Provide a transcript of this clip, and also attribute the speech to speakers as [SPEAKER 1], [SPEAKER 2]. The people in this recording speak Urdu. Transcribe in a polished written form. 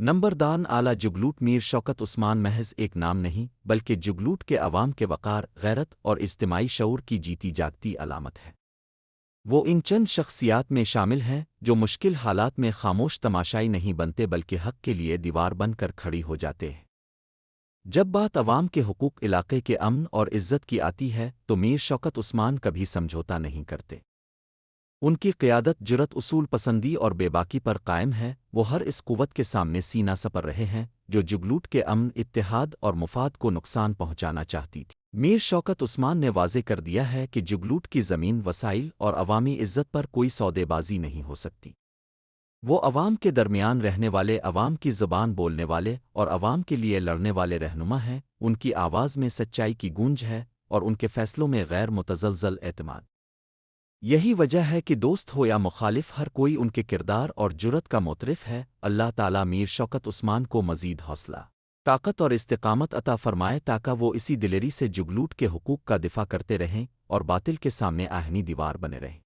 [SPEAKER 1] نمبردان اعلی جگلوٹ میر شوکت عثمان محض ایک نام نہیں بلکہ جگلوٹ کے عوام کے وقار، غیرت اور اجتماعی شعور کی جیتی جاگتی علامت ہے۔ وہ ان چند شخصیات میں شامل ہیں جو مشکل حالات میں خاموش تماشائی نہیں بنتے بلکہ حق کے لیے دیوار بن کر کھڑی ہو جاتے ہیں۔ جب بات عوام کے حقوق، علاقے کے امن اور عزت کی آتی ہے تو میر شوکت عثمان کبھی سمجھوتا نہیں کرتے۔ ان کی قیادت جرت، اصول پسندی اور بے باکی پر قائم ہے۔ وہ ہر اس قوت کے سامنے سینہ سپر رہے ہیں جو جگلوٹ کے امن، اتحاد اور مفاد کو نقصان پہنچانا چاہتی تھی۔ میر شوکت عثمان نے واضح کر دیا ہے کہ جگلوٹ کی زمین، وسائل اور عوامی عزت پر کوئی سودے بازی نہیں ہو سکتی۔ وہ عوام کے درمیان رہنے والے، عوام کی زبان بولنے والے اور عوام کے لیے لڑنے والے رہنما ہیں۔ ان کی آواز میں سچائی کی گونج ہے اور ان کے فیصلوں میں غیر متزلزل اعتماد۔ یہی وجہ ہے کہ دوست ہو یا مخالف، ہر کوئی ان کے کردار اور جرت کا معترف ہے۔ اللہ تعالیٰ میر شوکت عثمان کو مزید حوصلہ، طاقت اور استقامت عطا فرمائے تاکہ وہ اسی دلیری سے جگلوٹ کے حقوق کا دفاع کرتے رہیں اور باطل کے سامنے آہنی دیوار بنے رہیں۔